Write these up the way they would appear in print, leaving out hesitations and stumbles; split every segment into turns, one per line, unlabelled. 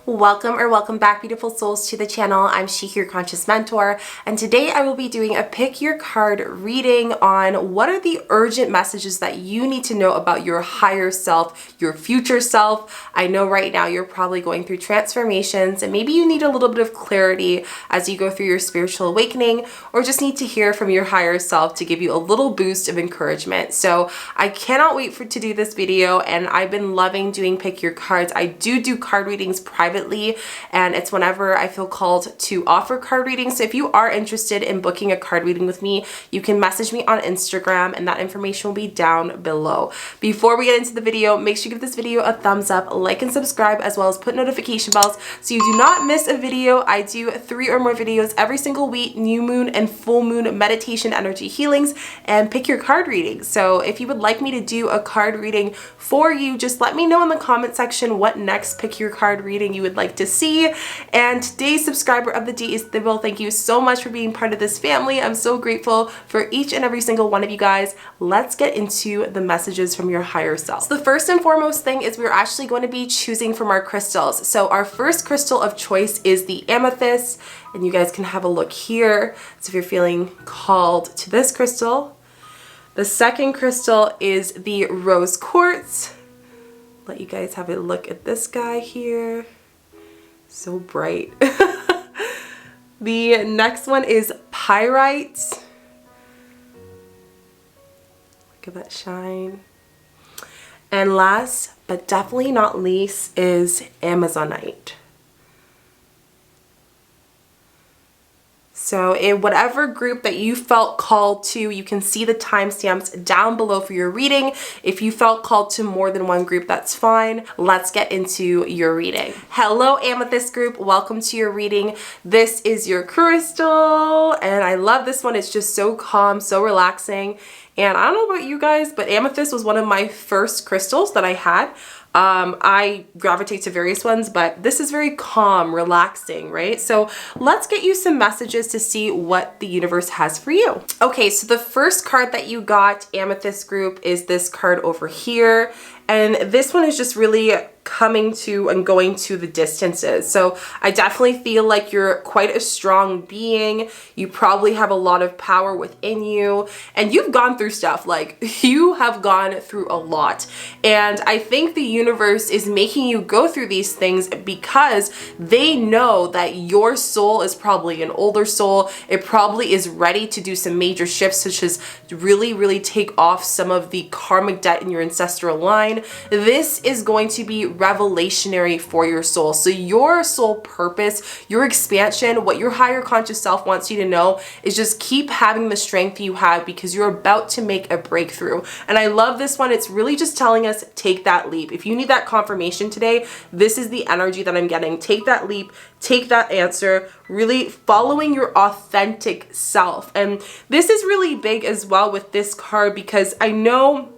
Welcome back, beautiful souls, to the channel. I'm Shika, your conscious mentor, and today I will be doing a pick your card reading on what are the urgent messages that you need to know about your higher self, your future self. I know right now you're probably going through transformations and maybe you need a little bit of clarity as you go through your spiritual awakening, or just need to hear from your higher self to give you a little boost of encouragement. So I cannot wait to do this video, and I've been loving doing pick your cards. I do card readings privately, and it's whenever I feel called to offer card readings. So if you are interested in booking a card reading with me, you can message me on Instagram, and that information will be down below. Before we get into the video, make sure you give this video a thumbs up, like and subscribe, as well as put notification bells so you do not miss a video. I do 3 or more videos every single week: new moon and full moon meditation, energy healings, and pick your card readings. So if you would like me to do a card reading for you, just let me know in the comment section what next pick your card reading you would like to see. And today's subscriber of the day is Thibault. Thank you so much for being part of this family. I'm so grateful for each and every single one of you guys. Let's get into the messages from your higher self. So the first and foremost thing is we're actually going to be choosing from our crystals. So our first crystal of choice is the amethyst, and you guys can have a look here. So if you're feeling called to this crystal. The second crystal is the rose quartz. Let you guys have a look at this guy here. So bright. The next one is pyrite. Look at that shine. And last but definitely not least is amazonite. So in whatever group that you felt called to, you can see the timestamps down below for your reading. If you felt called to more than one group, that's fine. Let's get into your reading. Hello, Amethyst group. Welcome to your reading. This is your crystal, and I love this one. It's just so calm, so relaxing. And I don't know about you guys, but amethyst was one of my first crystals that I had. I gravitate to various ones, but this is very calm, relaxing, right? So let's get you some messages to see what the universe has for you. Okay, so the first card that you got, Amethyst group, is this card over here. And this one is just really coming to and going to the distances. So I definitely feel like you're quite a strong being. You probably have a lot of power within you, and you've gone through stuff. Like, you have gone through a lot. And I think the universe is making you go through these things because they know that your soul is probably an older soul. It probably is ready to do some major shifts, such as really take off some of the karmic debt in your ancestral line. This is going to be revelationary for your soul. So your soul purpose, your expansion, what your higher conscious self wants you to know is just keep having the strength you have, because you're about to make a breakthrough. And I love this one. It's really just telling us, take that leap. If you need that confirmation today, this is the energy that I'm getting. Take that leap, take that answer, really following your authentic self. And this is really big as well with this card, because I know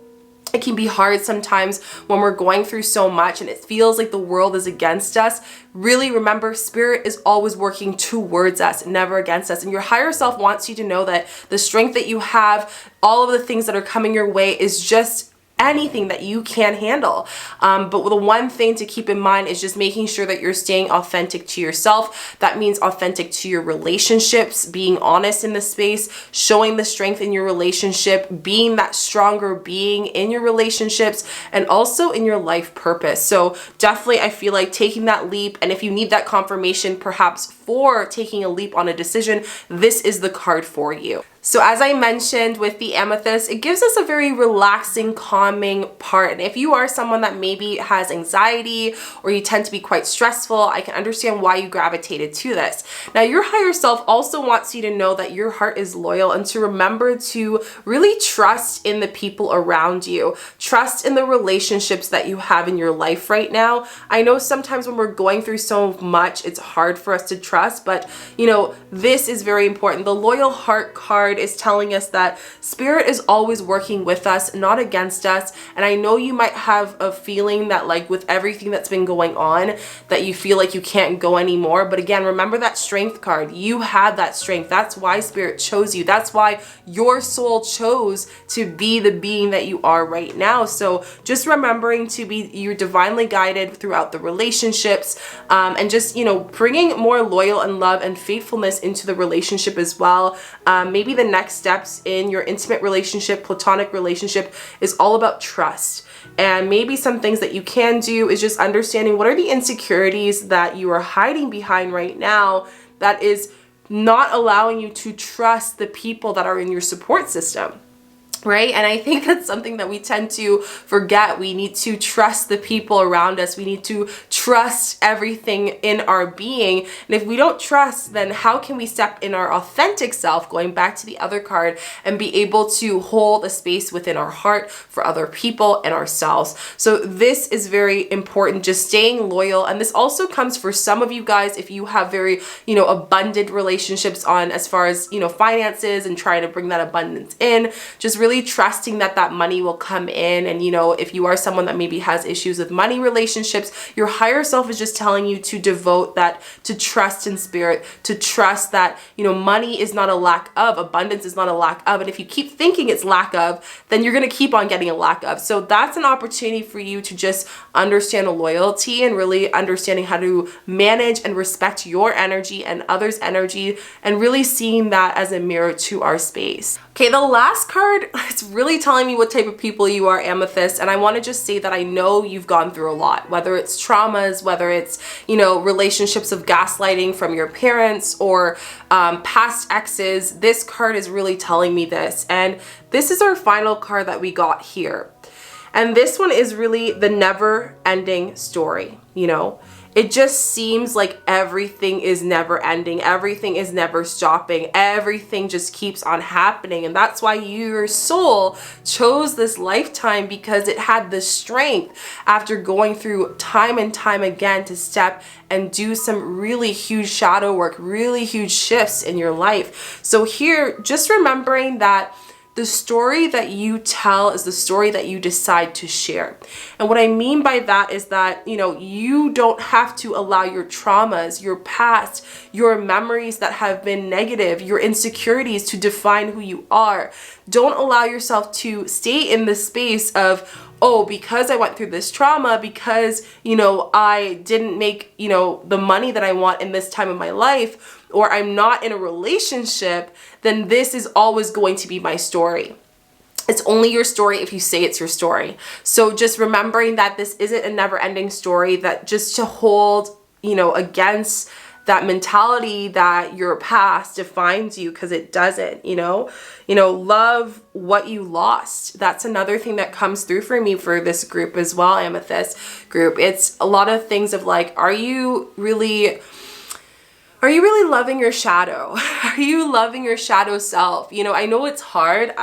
it can be hard sometimes when we're going through so much and it feels like the world is against us. Really remember, spirit is always working towards us, never against us. And your higher self wants you to know that the strength that you have, all of the things that are coming your way, is just anything that you can handle. But the one thing to keep in mind is just making sure that you're staying authentic to yourself. That means authentic to your relationships, being honest in the space, showing the strength in your relationship, being that stronger being in your relationships, and also in your life purpose. So definitely, I feel like taking that leap, and if you need that confirmation perhaps for taking a leap on a decision, this is the card for you. So as I mentioned with the amethyst, it gives us a very relaxing, calming part. And if you are someone that maybe has anxiety or you tend to be quite stressful, I can understand why you gravitated to this. Now, your higher self also wants you to know that your heart is loyal, and to remember to really trust in the people around you. Trust in the relationships that you have in your life right now. I know sometimes when we're going through so much, it's hard for us to trust, but you know, this is very important. The loyal heart card card is telling us that Spirit is always working with us, not against us. And I know you might have a feeling that like with everything that's been going on, that you feel like you can't go anymore. But again, remember that strength card. You have that strength. That's why Spirit chose you. That's why your soul chose to be the being that you are right now. So just remembering to be, you're divinely guided throughout the relationships, and just, you know, bringing more loyal and love and faithfulness into the relationship as well. Maybe the next steps in your intimate relationship, platonic relationship, is all about trust. And maybe some things that you can do is just understanding what are the insecurities that you are hiding behind right now that is not allowing you to trust the people that are in your support system. Right? And I think that's something that we tend to forget. We need to trust the people around us. We need to trust everything in our being. And if we don't trust, then how can we step in our authentic self, going back to the other card, and be able to hold a space within our heart for other people and ourselves? So this is very important, just staying loyal. And this also comes for some of you guys, if you have very, you know, abundant relationships on as far as, you know, finances and trying to bring that abundance in, just really trusting that that money will come in. And, you know, if you are someone that maybe has issues with money relationships, your higher self is just telling you to devote that to trust in Spirit, to trust that, you know, money is not a lack of, abundance is not a lack of. And if you keep thinking it's lack of, then you're going to keep on getting a lack of. So that's an opportunity for you to just understand a loyalty and really understanding how to manage and respect your energy and others' energy, and really seeing that as a mirror to our space. Okay, the last card, it's really telling me what type of people you are, Amethyst. And I want to just say that I know you've gone through a lot, whether it's traumas, whether it's, you know, relationships of gaslighting from your parents or past exes. This card is really telling me this. And this is our final card that we got here. And this one is really the never ending story, you know. It just seems like everything is never ending. Everything is never stopping. Everything just keeps on happening. And that's why your soul chose this lifetime, because it had the strength after going through time and time again to step and do some really huge shadow work, really huge shifts in your life. So here, just remembering that the story that you tell is the story that you decide to share. And what I mean by that is that, you know, you don't have to allow your traumas, your past, your memories that have been negative, your insecurities to define who you are. Don't allow yourself to stay in the space of, oh, because I went through this trauma, because, you know, I didn't make, you know, the money that I want in this time of my life, or I'm not in a relationship, then this is always going to be my story. It's only your story if you say it's your story. So just remembering that this isn't a never-ending story, that just to hold, you know, against that mentality that your past defines you, because it doesn't, you know, love what you lost. That's another thing that comes through for me for this group as well, Amethyst group. It's a lot of things of like, are you really loving your shadow? Are you loving your shadow self? You know, I know it's hard.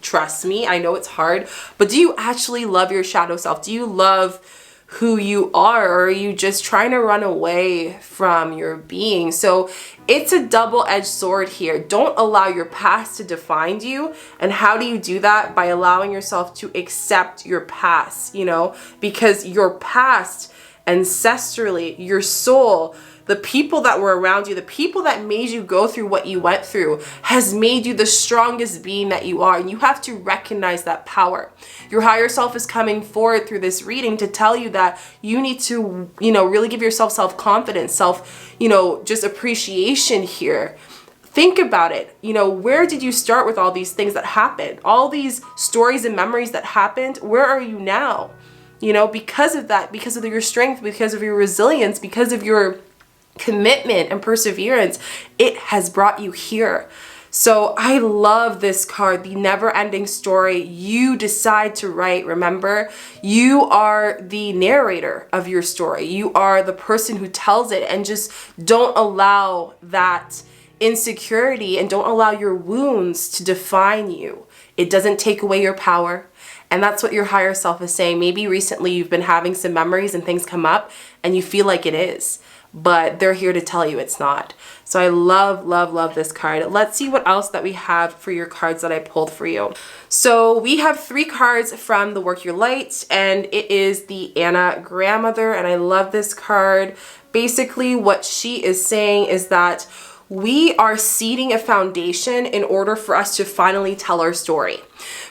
Trust me, I know it's hard. But do you actually love your shadow self? Do you love who you are, or are you just trying to run away from your being? So it's a double-edged sword here. Don't allow your past to define you. And how do you do that? By allowing yourself to accept your past, you know, because your past, ancestrally, your soul, the people that were around you, the people that made you go through what you went through, has made you the strongest being that you are. And you have to recognize that power. Your higher self is coming forward through this reading to tell you that you need to, you know, really give yourself self-confidence, just appreciation here. Think about it. You know, where did you start with all these things that happened? All these stories and memories that happened, where are you now? You know, because of that, because of your strength, because of your resilience, because of your commitment and perseverance, it has brought you here. So I love this card, the never-ending story you decide to write. Remember, you are the narrator of your story. You are the person who tells it, and just don't allow that insecurity and don't allow your wounds to define you. It doesn't take away your power. And that's what your higher self is saying. Maybe recently you've been having some memories and things come up and you feel like it is. but they're here to tell you it's not. So I love, love, love this card. Let's see what else that we have for your cards that I pulled for you. So we have 3 cards from the Work Your Light, and it is the Anna grandmother, and I love this card. Basically, what she is saying is that we are seeding a foundation in order for us to finally tell our story,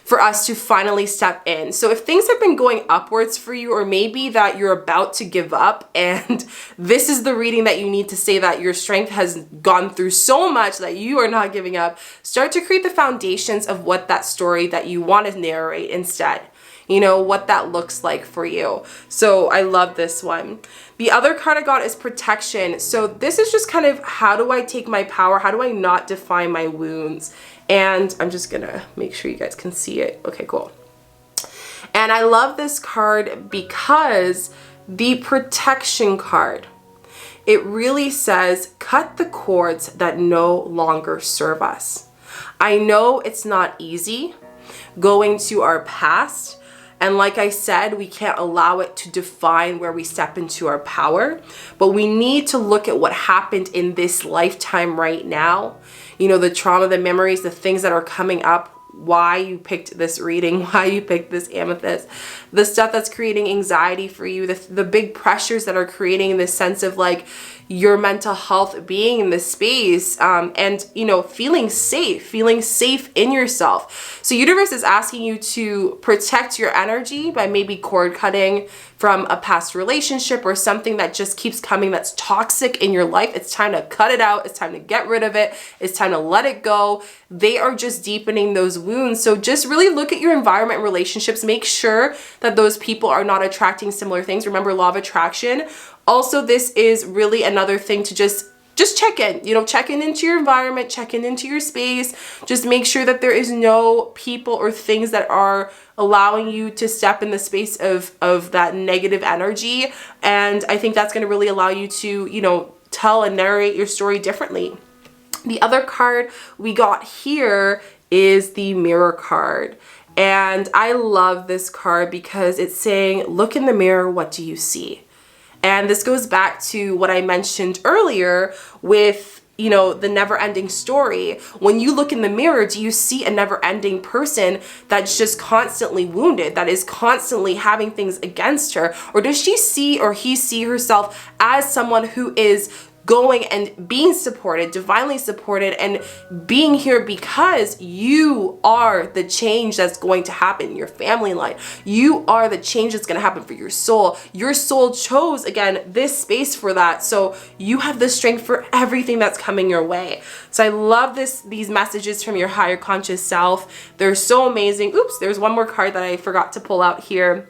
for us to finally step in. So if things have been going upwards for you, or maybe that you're about to give up, and this is the reading that you need to say that your strength has gone through so much that you are not giving up, start to create the foundations of what that story that you want to narrate instead. You know, what that looks like for you. So I love this one. The other card I got is protection. So this is just kind of, how do I take my power? How do I not define my wounds? And I'm just gonna make sure you guys can see it. Okay, cool. And I love this card because the protection card, it really says, cut the cords that no longer serve us. I know it's not easy going to our past. And like I said, we can't allow it to define where we step into our power, but we need to look at what happened in this lifetime right now. You know, the trauma, the memories, the things that are coming up, why you picked this reading, why you picked this amethyst, the stuff that's creating anxiety for you, the big pressures that are creating this sense of like your mental health being in this space, and you know, feeling safe in yourself. So universe is asking you to protect your energy by maybe cord cutting from a past relationship or something that just keeps coming that's toxic in your life. It's time to cut it out. It's time to get rid of it. It's time to let it go. They are just deepening those wounds. So just really look at your environment and relationships. Make sure that those people are not attracting similar things. Remember, law of attraction. Also, this is really another thing to just check in, you know, check in into your environment, check in into your space. Just make sure that there is no people or things that are allowing you to step in the space of that negative energy. And I think that's going to really allow you to, you know, tell and narrate your story differently. The other card we got here is the Mirror card. And I love this card because it's saying, look in the mirror, what do you see? And this goes back to what I mentioned earlier with, you know, the never-ending story. When you look in the mirror, do you see a never-ending person that's just constantly wounded, that is constantly having things against her? Or does she see, or he see herself as someone who is going and being supported, divinely supported, and being here because you are the change that's going to happen in your family life. You are the change that's going to happen for your soul. Your soul chose, again, this space for that. So you have the strength for everything that's coming your way. So I love these messages from your higher conscious self. They're so amazing. Oops, there's one more card that I forgot to pull out here.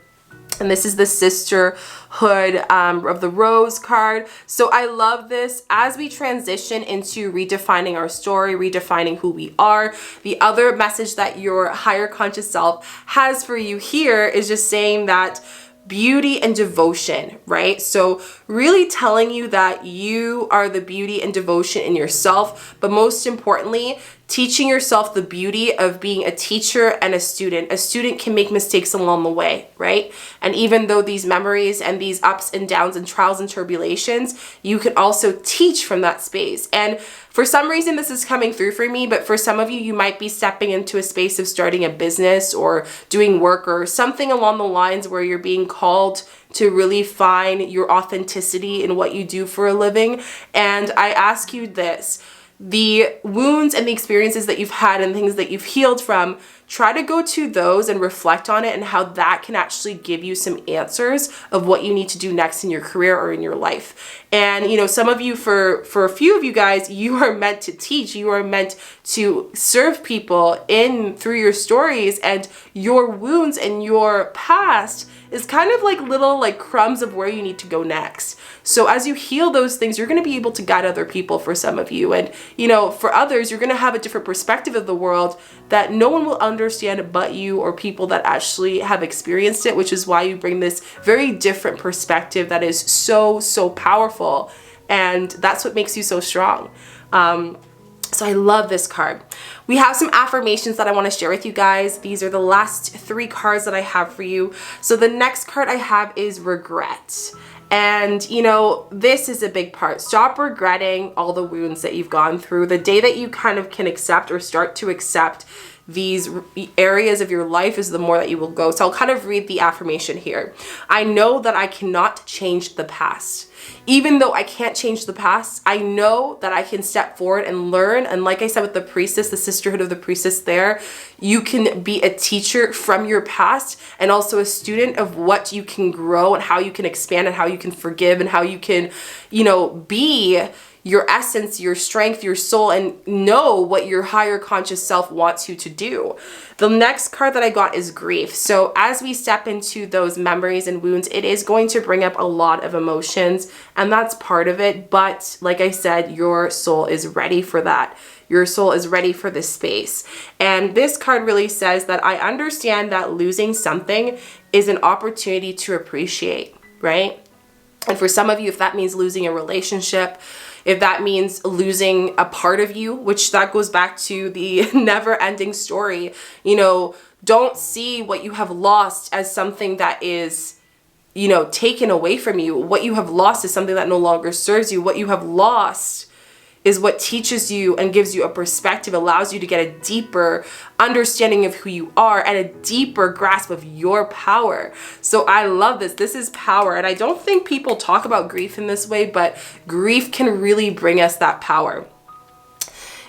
And this is the Sisterhood of the Rose card. So I love this as we transition into redefining our story, redefining who we are. The other message that your higher conscious self has for you here is just saying that beauty and devotion, right? So really telling you that you are the beauty and devotion in yourself, but most importantly, teaching yourself the beauty of being a teacher and a student. A student can make mistakes along the way, right? And even though these memories and these ups and downs and trials and tribulations, you can also teach from that space. And for some reason, this is coming through for me, but for some of you, you might be stepping into a space of starting a business or doing work or something along the lines where you're being called to really find your authenticity in what you do for a living. And I ask you this, the wounds and the experiences that you've had and things that you've healed from, try to go to those and reflect on it and how that can actually give you some answers of what you need to do next in your career or in your life. And, you know, some of you, for a few of you guys, you are meant to teach, you are meant to serve people through your stories, and your wounds and your past is kind of like little like crumbs of where you need to go next. So as you heal those things, you're going to be able to guide other people for some of you. And, you know, for others, you're going to have a different perspective of the world that no one will understand but you, or people that actually have experienced it, which is why you bring this very different perspective that is so, so powerful. And that's what makes you so strong. So I love this card. We have some affirmations that I want to share with you guys. These are the last 3 cards that I have for you. So the next card I have is regret. And, you know, this is a big part. Stop regretting all the wounds that you've gone through. The day that you kind of can accept or start to accept these areas of your life is the more that you will go. So I'll kind of read the affirmation here. I know that I cannot change the past. Even though I can't change the past, I know that I can step forward and learn. And like I said with the priestess, the sisterhood of the priestess there, you can be a teacher from your past and also a student of what you can grow and how you can expand and how you can forgive and how you can, you know, be your essence, your strength, your soul, and know what your higher conscious self wants you to do. The next card that I got is grief. So as we step into those memories and wounds, it is going to bring up a lot of emotions, and that's part of it. But like I said, your soul is ready for that. Your soul is ready for this space. And this card really says that I understand that losing something is an opportunity to appreciate, right? And for some of you, if that means losing a relationship, if that means losing a part of you, which that goes back to the never ending story, you know, don't see what you have lost as something that is, you know, taken away from you. What you have lost is something that no longer serves you. What you have lost is what teaches you and gives you a perspective, allows you to get a deeper understanding of who you are and a deeper grasp of your power. So I love this. This is power. And I don't think people talk about grief in this way, but grief can really bring us that power.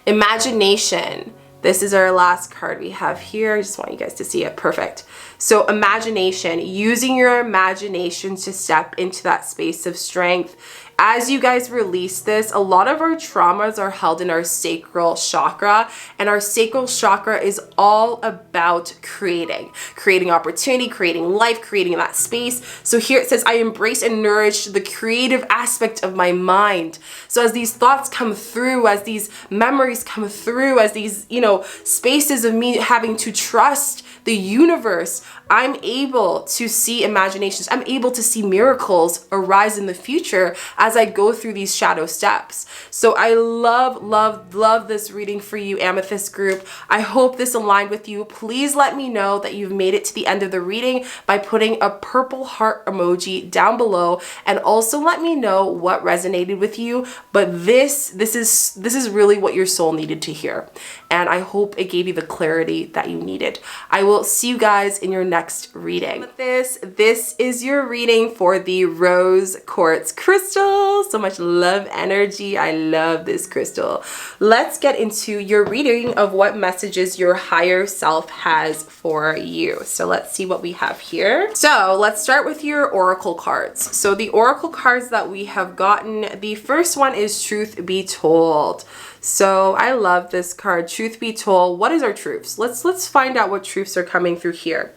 Imagination. This is our last card we have here. I just want you guys to see it. Perfect. So imagination, using your imagination to step into that space of strength. As you guys release this, a lot of our traumas are held in our sacral chakra, and our sacral chakra is all about creating opportunity, creating life, creating that space. So here it says, I embrace and nourish the creative aspect of my mind. So as these thoughts come through, as these memories come through, as these, you know, spaces of me having to trust the universe, I'm able to see imaginations. I'm able to see miracles arise in the future as I go through these shadow steps. So I love this reading for you, Amythest group. I hope this aligned with you. Please let me know that you've made it to the end of the reading by putting a purple heart emoji down below, and also let me know what resonated with you. But this is really what your soul needed to hear, and I hope it gave you the clarity that you needed. I will see you guys in your next reading. This is your reading for the rose quartz crystal. So much love energy. I love this crystal. Let's get into your reading of what messages your higher self has for you. So let's see what we have here. So let's start with your oracle cards. So the oracle cards that we have gotten, the first one is Truth Be Told. So I love this card, Truth Be Told. What is our truths? Let's find out what truths are coming through here.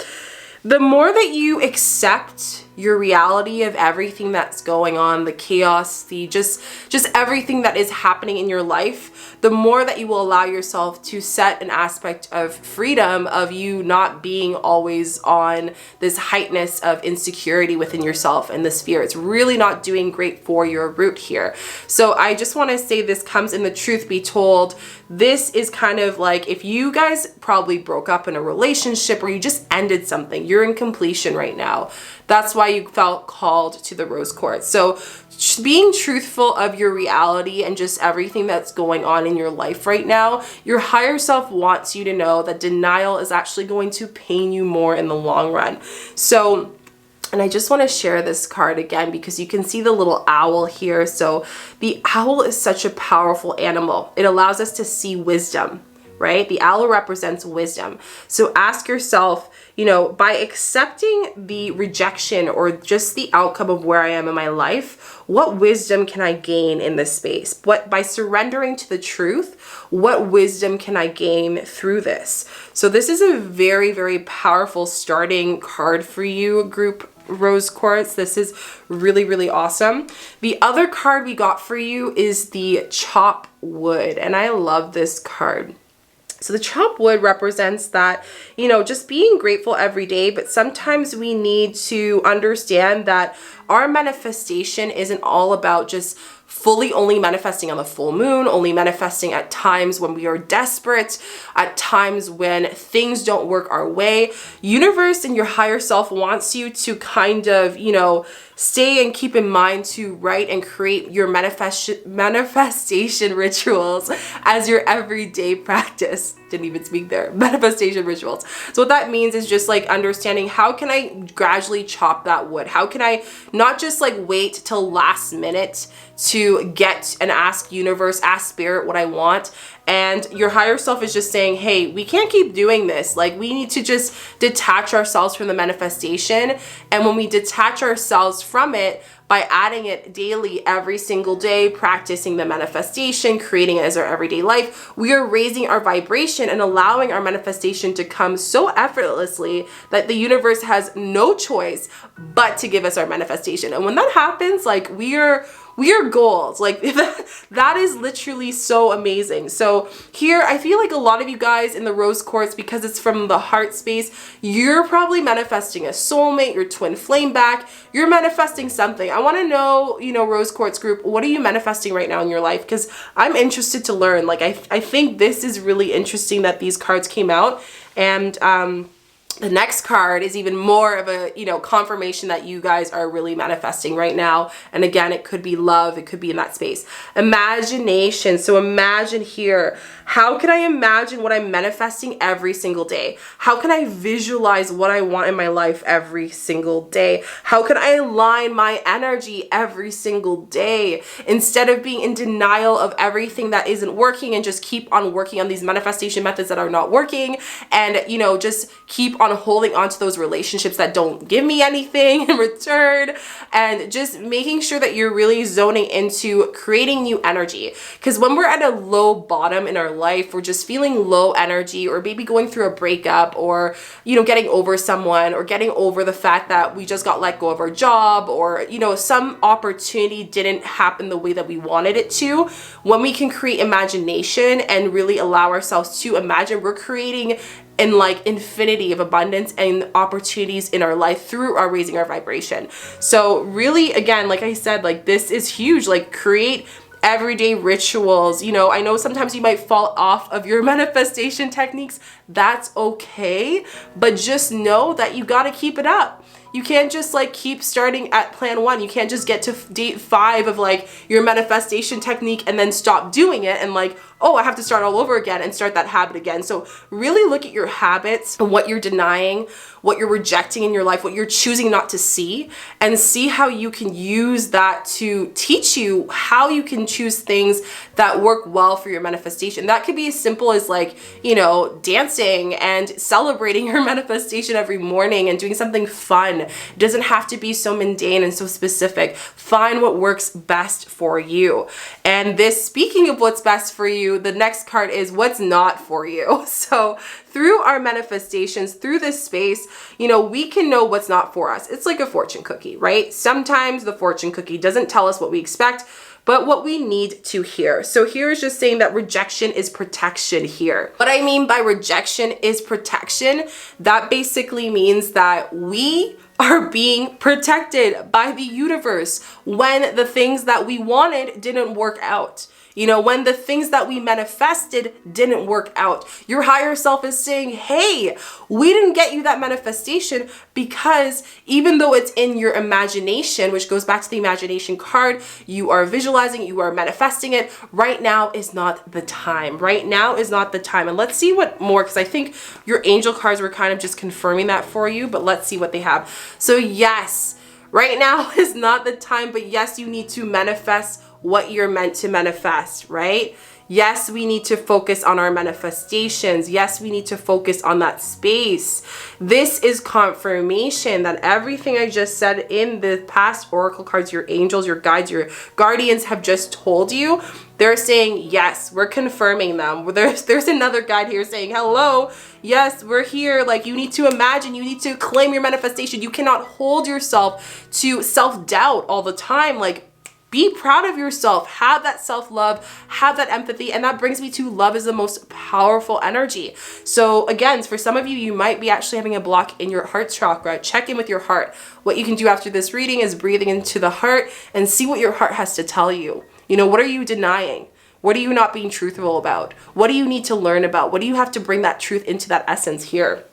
The more that you accept your reality of everything that's going on, the chaos, the just everything that is happening in your life, the more that you will allow yourself to set an aspect of freedom, of you not being always on this heightness of insecurity within yourself and this fear. It's really not doing great for your root here. So I just want to say this comes in the Truth Be Told. This is kind of like if you guys probably broke up in a relationship or you just ended something, you're in completion right now. That's why you felt called to the rose quartz. So being truthful of your reality and just everything that's going on in your life right now, your higher self wants you to know that denial is actually going to pain you more in the long run. So, and I just want to share this card again because you can see the little owl here. So the owl is such a powerful animal. It allows us to see wisdom, right? The owl represents wisdom. So ask yourself, you know, by accepting the rejection or just the outcome of where I am in my life, what wisdom can I gain in this space? By surrendering to the truth, what wisdom can I gain through this? So this is a very, very powerful starting card for you, group rose quartz. This is really, really awesome. The other card we got for you is the chop wood, and I love this card. So the chop wood represents that, you know, just being grateful every day, but sometimes we need to understand that our manifestation isn't all about just fully only manifesting on the full moon, only manifesting at times when we are desperate, at times when things don't work our way. Universe and your higher self wants you to kind of, you know, Stay and keep in mind to write and create your manifestation rituals as your everyday practice. Didn't even speak there. Manifestation rituals. So what that means is just like understanding, how can I gradually chop that wood? How can I not just like wait till last minute to get and ask universe, ask spirit what I want? And your higher self is just saying, hey, we can't keep doing this. Like, we need to just detach ourselves from the manifestation. And when we detach ourselves from it, by adding it daily, every single day, practicing the manifestation, creating it as our everyday life, we are raising our vibration and allowing our manifestation to come so effortlessly that the universe has no choice but to give us our manifestation. And when that happens, like, we are gold. Like, that is literally so amazing. So here, I feel like a lot of you guys in the rose quartz, because it's from the heart space, you're probably manifesting a soulmate, your twin flame back. You're manifesting something. I want to know, you know, rose quartz group, what are you manifesting right now in your life? Because I'm interested to learn. Like, I think this is really interesting that these cards came out. And the next card is even more of a, you know, confirmation that you guys are really manifesting right now. And again, it could be love. It could be in that space. Imagination. So imagine here, how can I imagine what I'm manifesting every single day? How can I visualize what I want in my life every single day? How can I align my energy every single day instead of being in denial of everything that isn't working and just keep on working on these manifestation methods that are not working, and, you know, just keep on holding on to those relationships that don't give me anything in return, and just making sure that you're really zoning into creating new energy. Because when we're at a low bottom in our life, we're just feeling low energy, or maybe going through a breakup, or, you know, getting over someone, or getting over the fact that we just got let go of our job, or, you know, some opportunity didn't happen the way that we wanted it to. When we can create imagination and really allow ourselves to imagine, we're creating in like infinity of abundance and opportunities in our life through our raising our vibration. So really, again, like I said, like, this is huge. Like, create everyday rituals. You know, I know sometimes you might fall off of your manifestation techniques. That's okay, but just know that you got to keep it up. You can't just like keep starting at plan 1. You can't just get to date 5 of like your manifestation technique and then stop doing it and like, oh, I have to start all over again and start that habit again. So really look at your habits and what you're denying, what you're rejecting in your life, what you're choosing not to see, and see how you can use that to teach you how you can choose things that work well for your manifestation. That could be as simple as like, you know, dancing and celebrating your manifestation every morning and doing something fun. It doesn't have to be so mundane and so specific. Find what works best for you. And this, speaking of what's best for you, the next card is what's not for you. So through our manifestations, through this space, you know, we can know what's not for us. It's like a fortune cookie, right? Sometimes the fortune cookie doesn't tell us what we expect, but what we need to hear. So here is just saying that rejection is protection here. What I mean by rejection is protection. That basically means that we are being protected by the universe when the things that we wanted didn't work out. You know, when the things that we manifested didn't work out, your higher self is saying, hey, we didn't get you that manifestation because even though it's in your imagination, which goes back to the imagination card, you are visualizing, you are manifesting it, right now is not the time. Right now is not the time. And let's see what more, because I think your angel cards were kind of just confirming that for you, but let's see what they have. So yes, right now is not the time, but yes, you need to manifest what you're meant to manifest, right? Yes, we need to focus on our manifestations. Yes, we need to focus on that space. This is confirmation that everything I just said in the past oracle cards, your angels, your guides, your guardians have just told you. They're saying, yes, we're confirming them. There's another guide here saying, hello, yes, we're here. Like, you need to imagine, you need to claim your manifestation. You cannot hold yourself to self-doubt all the time. Like, be proud of yourself, have that self-love, have that empathy. And that brings me to love is the most powerful energy. So again, for some of you, you might be actually having a block in your heart chakra. Check in with your heart. What you can do after this reading is breathing into the heart and see what your heart has to tell you. You know, what are you denying? What are you not being truthful about? What do you need to learn about? What do you have to bring that truth into that essence here?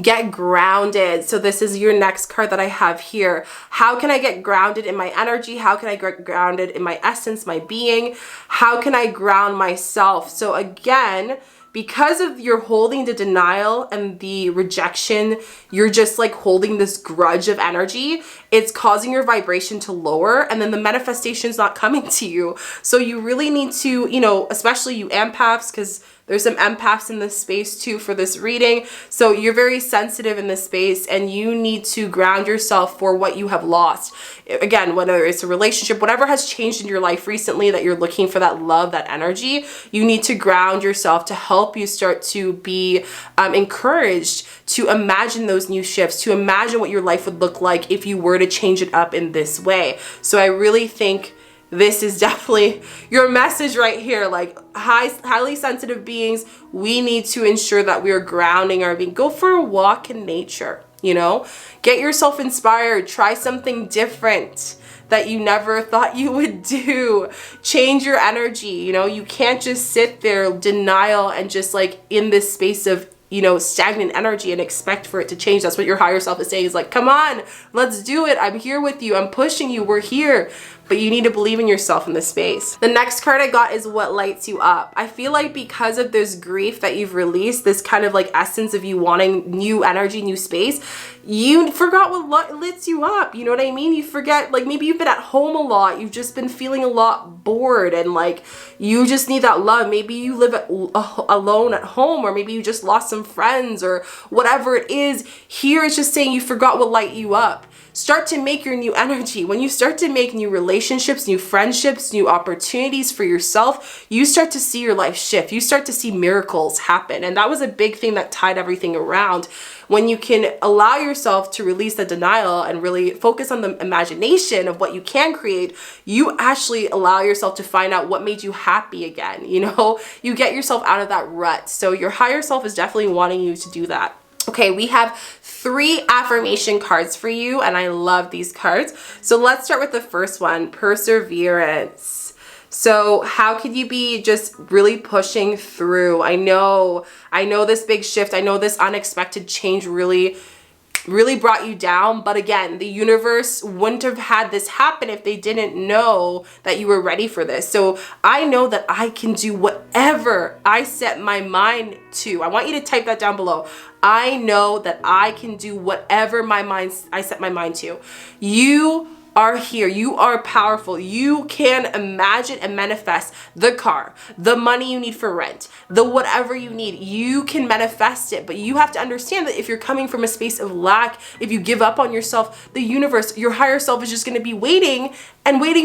Get grounded. So this is your next card that I have here. How can I get grounded in my energy? How can I get grounded in my essence, my being? How can I ground myself? So again, because of you're holding the denial and the rejection, you're just like holding this grudge of energy. It's causing your vibration to lower, and then the manifestation's not coming to you. So you really need to, you know, especially you empaths, because there's some empaths in this space too for this reading. So you're very sensitive in this space, and you need to ground yourself for what you have lost. Again, whether it's a relationship, whatever has changed in your life recently that you're looking for that love, that energy, you need to ground yourself to help you start to be encouraged to imagine those new shifts, to imagine what your life would look like if you were to change it up in this way. So I really think this is definitely your message right here. Like highly sensitive beings, we need to ensure that we are grounding our being. Go for a walk in nature, you know, get yourself inspired, try something different that you never thought you would do. Change your energy, you know, you can't just sit there, denial, and just like in this space of, you know, stagnant energy and expect for it to change. That's what your higher self is saying, is like, come on, let's do it. I'm here with you. I'm pushing you. We're here. But you need to believe in yourself in this space. The next card I got is what lights you up. I feel like because of this grief that you've released, this kind of like essence of you wanting new energy, new space, you forgot what lights you up. You know what I mean? You forget, like maybe you've been at home a lot. You've just been feeling a lot bored, and like you just need that love. Maybe you live alone at home, or maybe you just lost some friends, or whatever it is. Here it's just saying you forgot what light you up. Start to make your new energy. When you start to make new relationships, new friendships, new opportunities for yourself, you start to see your life shift. You start to see miracles happen. And that was a big thing that tied everything around. When you can allow yourself to release the denial and really focus on the imagination of what you can create, you actually allow yourself to find out what made you happy again. You know, you get yourself out of that rut. So your higher self is definitely wanting you to do that. Okay, we have 3 affirmation cards for you, and I love these cards. So let's start with the first one, perseverance. So how could you be just really pushing through? I know this big shift, I know this unexpected change really brought you down, but again, the universe wouldn't have had this happen if they didn't know that you were ready for this. So I know that I can do whatever I set my mind to. I want you to type that down below. I know that I can do whatever I set my mind to. You are here. You are powerful. You can imagine and manifest the car, the money you need for rent, the whatever you need. You can manifest it, but you have to understand that if you're coming from a space of lack, if you give up on yourself, the universe, your higher self is just going to be waiting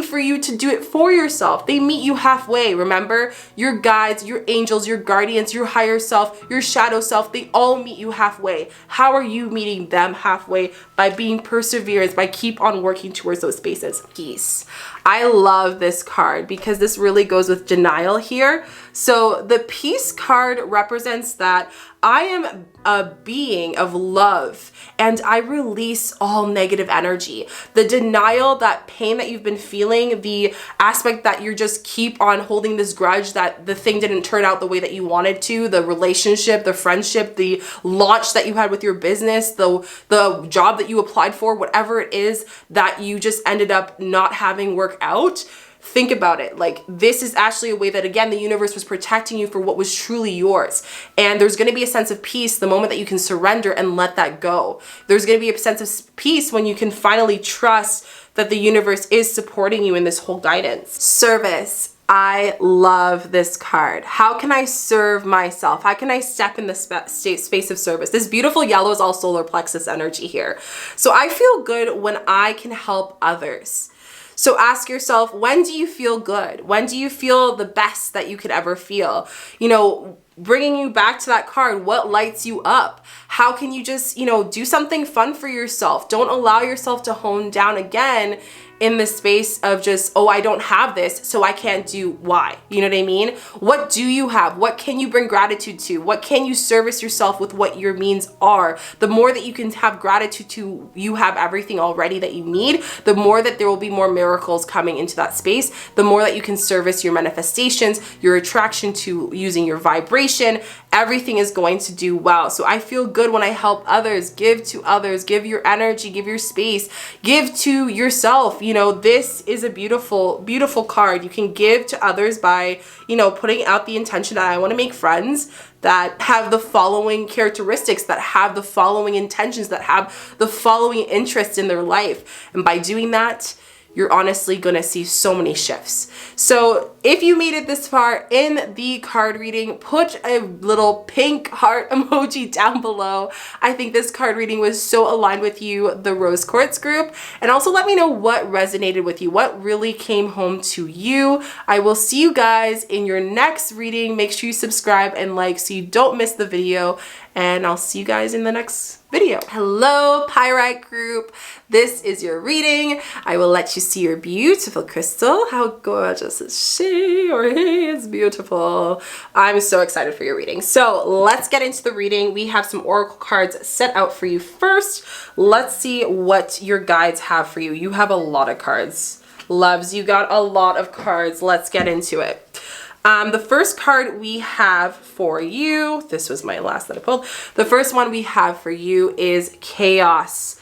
for you to do it for yourself. They meet you halfway. Remember, your guides, your angels, your guardians, your higher self, your shadow self, they all meet you halfway. How are you meeting them halfway? By being perseverant, by keep on working towards those spaces. Peace. I love this card because this really goes with denial here. So the peace card represents that I am a being of love and I release all negative energy. The denial, that pain that you've been feeling, the aspect that you're just keep on holding this grudge that the thing didn't turn out the way that you wanted to, the relationship, the friendship, the launch that you had with your business, the job that you applied for, whatever it is that you just ended up not having work out. Think about it. Like, this is actually a way that, again, the universe was protecting you for what was truly yours. And there's going to be a sense of peace the moment that you can surrender and let that go. There's going to be a sense of peace when you can finally trust that the universe is supporting you in this whole guidance. Service. I love this card. How can I serve myself? How can I step in the space of service? This beautiful yellow is all solar plexus energy here. So I feel good when I can help others. So ask yourself, when do you feel good? When do you feel the best that you could ever feel? You know, bringing you back to that card, what lights you up? How can you just, you know, do something fun for yourself? Don't allow yourself to hone down again in the space of just, oh, I don't have this, so I can't do Y. You know what I mean? What do you have? What can you bring gratitude to? What can you service yourself with what your means are? The more that you can have gratitude to, you have everything already that you need, the more that there will be more miracles coming into that space, the more that you can service your manifestations, your attraction to using your vibration, everything is going to do well. So I feel good when I help others, give to others, give your energy, give your space, give to yourself. You know, this is a beautiful, beautiful card. You can give to others by, you know, putting out the intention that I want to make friends that have the following characteristics, that have the following intentions, that have the following interests in their life. And by doing that, you're honestly gonna see so many shifts. So if you made it this far in the card reading, put a little pink heart emoji down below. I think this card reading was so aligned with you, the Rose Quartz group. And also let me know what resonated with you, what really came home to you. I will see you guys in your next reading. Make sure you subscribe and like so you don't miss the video. And I'll see you guys in the next video. Hello, Pyrite group. This is your reading. I will let you see your beautiful crystal. How gorgeous is she or he? Is beautiful. I'm so excited for your reading. So let's get into the reading. We have some oracle cards set out for you first. Let's see what your guides have for you. You have a lot of cards. Loves, you got a lot of cards. Let's get into it. The first card we have for you, this was my last that I pulled. The first one we have for you is Chaos.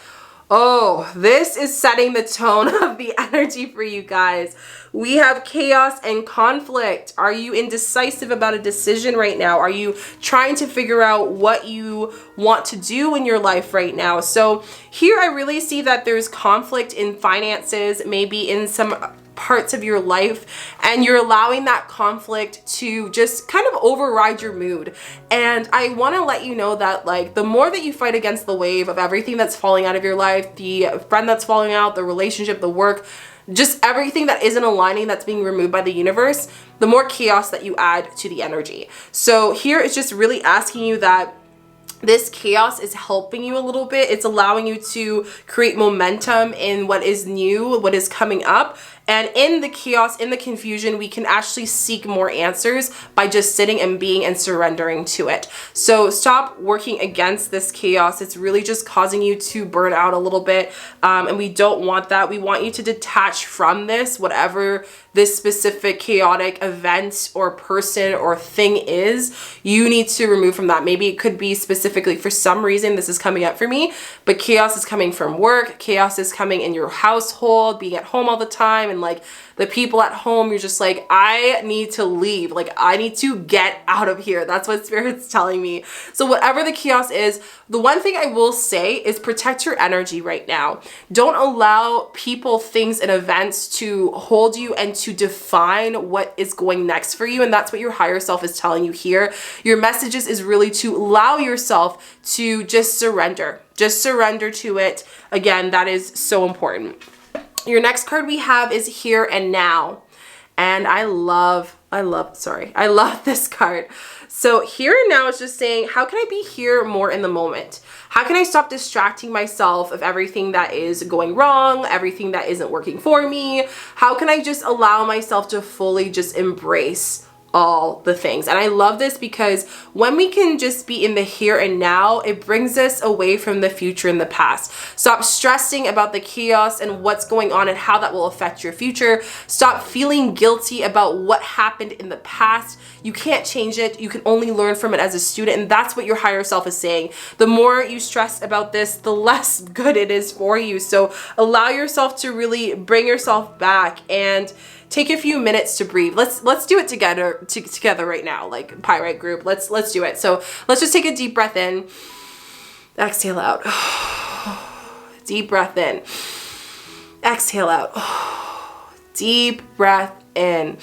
Oh, this is setting the tone of the energy for you guys. We have chaos and conflict. Are you indecisive about a decision right now? Are you trying to figure out what you want to do in your life right now? So here I really see that there's conflict in finances, maybe in some parts of your life, and you're allowing that conflict to just kind of override your mood. And I want to let you know that, like, the more that you fight against the wave of everything that's falling out of your life, the friend that's falling out, the relationship, the work, just everything that isn't aligning, that's being removed by the universe, the more chaos that you add to the energy. So here it's just really asking you that this chaos is helping you a little bit. It's allowing you to create momentum in what is new, what is coming up. And in the chaos, in the confusion, we can actually seek more answers by just sitting and being and surrendering to it. So stop working against this chaos. It's really just causing you to burn out a little bit. And we don't want that. We want you to detach from this, whatever this specific chaotic event or person or thing is. You need to remove from that. Maybe it could be specifically for some reason this is coming up for me, but chaos is coming from work. Chaos is coming in your household, being at home all the time. And like the people at home, you're just like, I need to leave. Like, I need to get out of here. That's what Spirit's telling me. So whatever the chaos is, the one thing I will say is protect your energy right now. Don't allow people, things, and events to hold you and to define what is going next for you. And that's what your higher self is telling you here. Your messages is really to allow yourself to just surrender. Just surrender to it. Again, that is so important. Your next card we have is Here and Now. And I love this card. So Here and Now is just saying, how can I be here more in the moment? How can I stop distracting myself of everything that is going wrong, everything that isn't working for me? How can I just allow myself to fully just embrace all the things? And I love this because when we can just be in the here and now, it brings us away from the future and the past. Stop stressing about the chaos and what's going on and how that will affect your future. Stop feeling guilty about what happened in the past. You can't change it. You can only learn from it as a student. And that's what your higher self is saying. The more you stress about this, the less good it is for you. So allow yourself to really bring yourself back and take a few minutes to breathe. Let's do it together right now, like Pyrite group. Let's do it. So let's just take a deep breath in. Exhale out. Deep breath in. Exhale out. Deep breath in.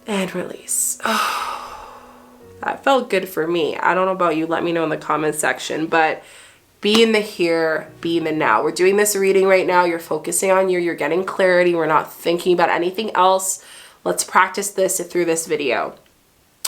And release. That felt good for me. I don't know about you. Let me know in the comments section, but be in the here, be in the now. We're doing this reading right now. You're focusing on you. You're getting clarity. We're not thinking about anything else. Let's practice this through this video.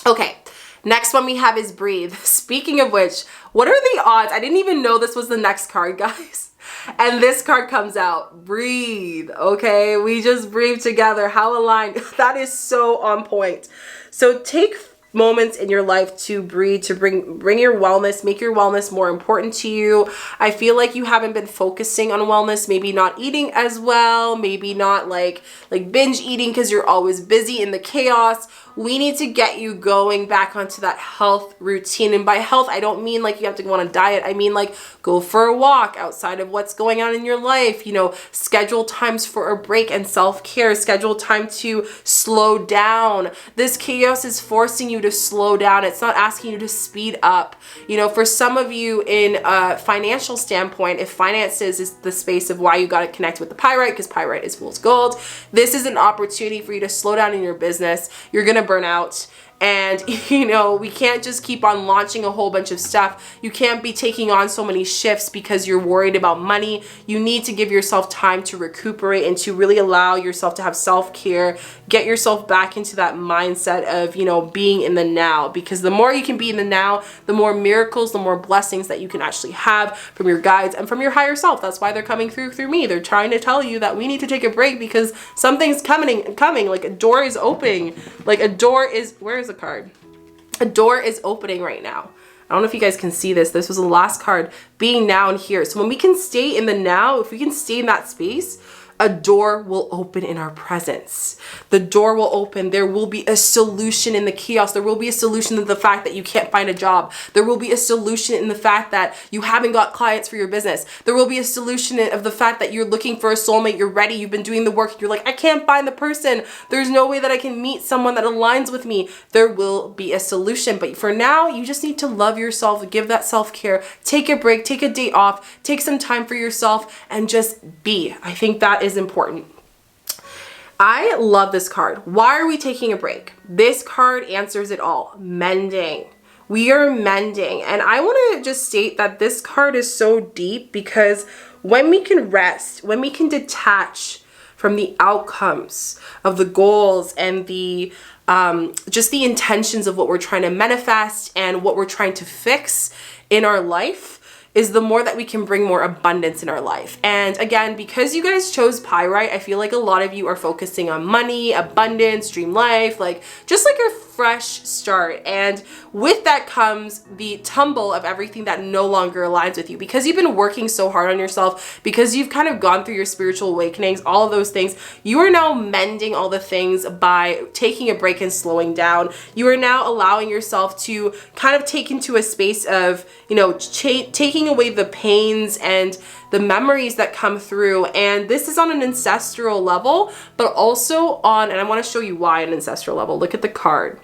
Okay, Next one we have is breathe. Speaking of which, what are the odds? I didn't even know this was the next card, guys. And this card comes out, breathe, okay? We just breathe together, how aligned. That is so on point. So take moments in your life to breathe, to bring your wellness, make your wellness more important to you. I feel like you haven't been focusing on wellness, maybe not eating as well, maybe not like binge eating because you're always busy in the chaos. We need to get you going back onto that health routine. And by health, I don't mean like you have to go on a diet. I mean like go for a walk outside of what's going on in your life, you know, schedule times for a break and self-care, schedule time to slow down. This chaos is forcing you to slow down. It's not asking you to speed up. You know, for some of you in a financial standpoint, if finances is the space of why you got to connect with the Pyrite, because Pyrite is fool's gold, this is an opportunity for you to slow down in your business. You're going to burn out. And, you know, we can't just keep on launching a whole bunch of stuff. You can't be taking on so many shifts because you're worried about money. You need to give yourself time to recuperate and to really allow yourself to have self-care, get yourself back into that mindset of, you know, being in the now. Because the more you can be in the now, the more miracles, the more blessings that you can actually have from your guides and from your higher self. That's why they're coming through me. They're trying to tell you that we need to take a break because something's coming, like a door is opening, like a door is, where is the card? A door is opening right now. I don't know if you guys can see this. This was the last card, being now and here. So when we can stay in the now, if we can stay in that space, a door will open in our presence. The door will open. There will be a solution in the chaos. There will be a solution to the fact that you can't find a job. There will be a solution in the fact that you haven't got clients for your business. There will be a solution of the fact that you're looking for a soulmate. You're ready. You've been doing the work. You're like, I can't find the person. There's no way that I can meet someone that aligns with me. There will be a solution. But for now, you just need to love yourself, give that self-care, take a break, take a day off, take some time for yourself, and just be. I think that is important. I love this card. Why are we taking a break? This card answers it all. Mending. We are mending. And I want to just state that this card is so deep because when we can rest, when we can detach from the outcomes of the goals and the just the intentions of what we're trying to manifest and what we're trying to fix in our life, is the more that we can bring more abundance in our life. And again, because you guys chose Pyrite, I feel like a lot of you are focusing on money, abundance, dream life, like just like a fresh start. And with that comes the tumble of everything that no longer aligns with you because you've been working so hard on yourself, because you've kind of gone through your spiritual awakenings, all of those things. You are now mending all the things by taking a break and slowing down. You are now allowing yourself to kind of take into a space of, you know, taking away the pains and the memories that come through. And this is on an ancestral level, but also on, and I want to show you why an ancestral level. Look at the card.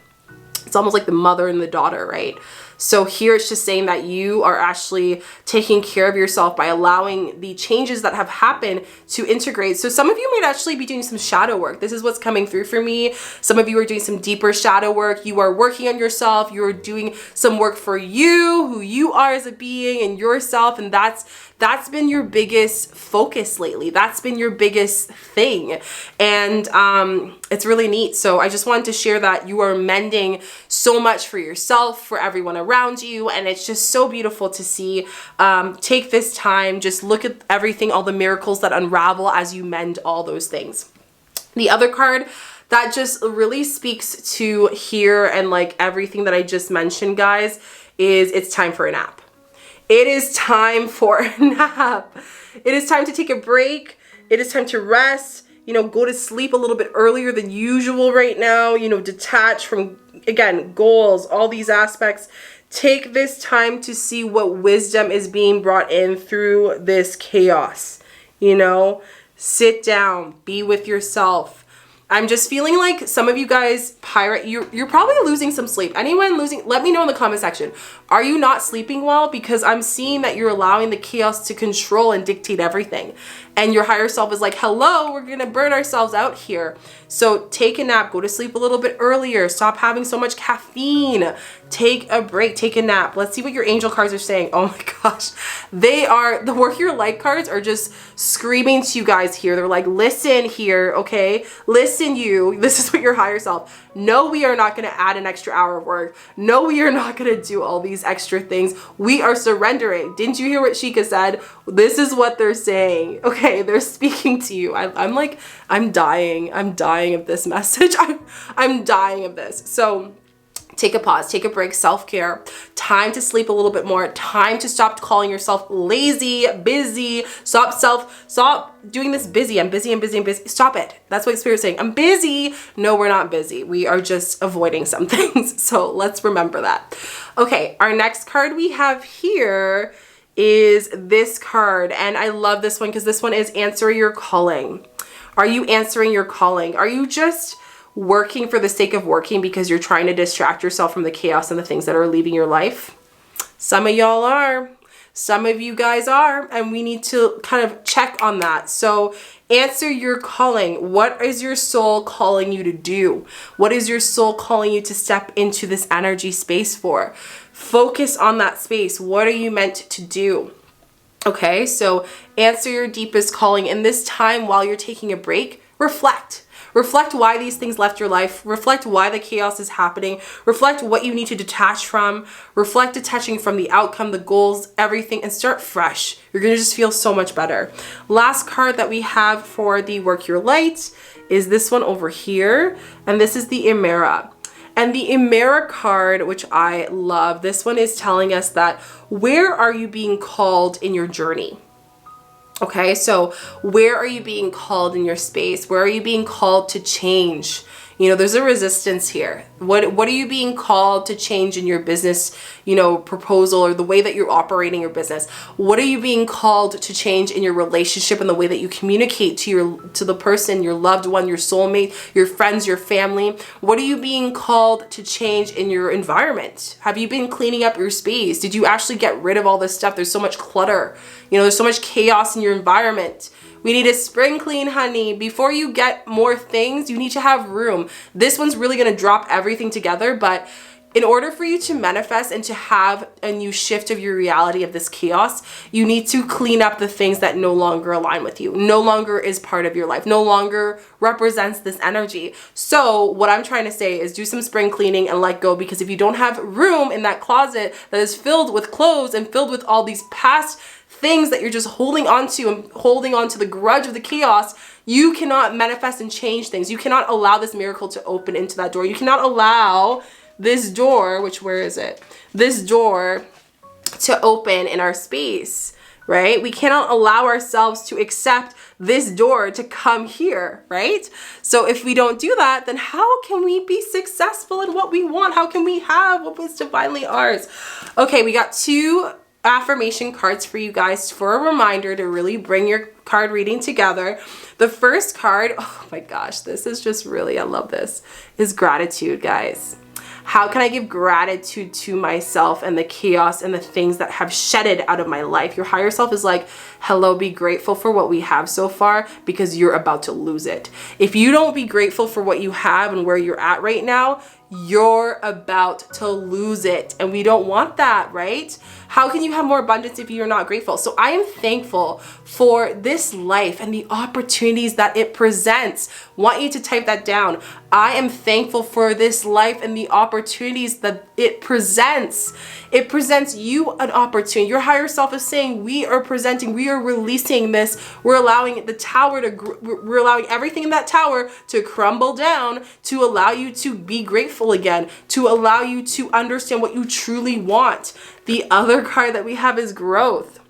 It's almost like the mother and the daughter, right? So here it's just saying that you are actually taking care of yourself by allowing the changes that have happened to integrate. So some of you might actually be doing some shadow work. This is what's coming through for me. Some of you are doing some deeper shadow work. You are working on yourself. You are doing some work for you, who you are as a being and yourself. And that's been your biggest focus lately. That's been your biggest thing. And it's really neat. So I just wanted to share that you are mending so much for yourself, for everyone around you. And it's just so beautiful to see. Take this time, just look at everything, all the miracles that unravel as you mend all those things. The other card that just really speaks to here and like everything that I just mentioned, guys, is it's time for a nap. It is time for a nap. It is time to take a break. It is time to rest, you know, go to sleep a little bit earlier than usual right now, you know, detach from, again, goals, all these aspects. Take this time to see what wisdom is being brought in through this chaos, you know, sit down, be with yourself. I'm just feeling like some of you guys, Pyrite, you're probably losing some sleep. Anyone losing, let me know in the comment section. Are you not sleeping well? Because I'm seeing that you're allowing the chaos to control and dictate everything. And your higher self is like, hello, we're gonna burn ourselves out here. So take a nap, go to sleep a little bit earlier, stop having so much caffeine, take a break, take a nap. Let's see what your angel cards are saying. Oh my gosh. The Work Your Light cards are just screaming to you guys here. They're like, listen here, okay? Listen listen, you, this is what your higher self, no, we are not going to add an extra hour of work. No, we are not going to do all these extra things. We are surrendering. Didn't you hear what Chica said? This is what they're saying. Okay, they're speaking to you. I'm dying. I'm dying of this message. I'm dying of this. So take a pause, take a break, self-care, time to sleep a little bit more, time to stop calling yourself lazy, busy, stop doing this busy. I'm busy. Stop it. That's what Spirit's saying. I'm busy. No, we're not busy. We are just avoiding some things. So let's remember that. Okay, our next card we have here is this card. And I love this one because this one is answer your calling. Are you answering your calling? Are you just working for the sake of working because you're trying to distract yourself from the chaos and the things that are leaving your life? Some of y'all are. Some of you guys are, and we need to kind of check on that. So answer your calling. What is your soul calling you to do? What is your soul calling you to step into this energy space for? Focus on that space. What are you meant to do? Okay, so answer your deepest calling. In this time, while you're taking a break, reflect. Reflect why these things left your life. Reflect why the chaos is happening. Reflect what you need to detach from. Reflect detaching from the outcome, the goals, everything, and start fresh. You're going to just feel so much better. Last card that we have for the Work Your Light is this one over here. And this is the Emera. And the Emera card, which I love, this one is telling us that where are you being called in your journey? Okay, so where are you being called in your space? Where are you being called to change? You know, there's a resistance here. What are you being called to change in your business, proposal, or the way that you're operating your business? What are you being called to change in your relationship and the way that you communicate to the person, your loved one, your soulmate, your friends, your family? What are you being called to change in your environment? Have you been cleaning up your space? Did you actually get rid of all this stuff? There's so much clutter. There's so much chaos in your environment. We need to spring clean, honey. Before you get more things, you need to have room. This one's really going to drop everything together, but in order for you to manifest and to have a new shift of your reality of this chaos, you need to clean up the things that no longer align with you, no longer is part of your life, no longer represents this energy. So what I'm trying to say is do some spring cleaning and let go, because if you don't have room in that closet that is filled with clothes and filled with all these past things that you're just holding on to and holding on to the grudge of the chaos, you cannot manifest and change things. You cannot allow this miracle to open into that door. You cannot allow this door, where is it? This door to open in our space, right? We cannot allow ourselves to accept this door to come here, right? So if we don't do that, then how can we be successful in what we want? How can we have what was divinely ours? Okay, we got 2 affirmation cards for you guys for a reminder to really bring your card reading together. The first card, oh my gosh, this is just really, I love this, is gratitude, guys. How can I give gratitude to myself and the chaos and the things that have shedded out of my life? Your higher self is like, hello, be grateful for what we have so far, because you're about to lose it. If you don't be grateful for what you have and where you're at right now, you're about to lose it. And we don't want that, right? How can you have more abundance if you're not grateful? So I am thankful for this life and the opportunities that it presents. Want you to type that down. I am thankful for this life and the opportunities that it presents. It presents you an opportunity. Your higher self is saying, we are releasing this. We're allowing we're allowing everything in that tower to crumble down, to allow you to be grateful again, to allow you to understand what you truly want. The other card that we have is growth.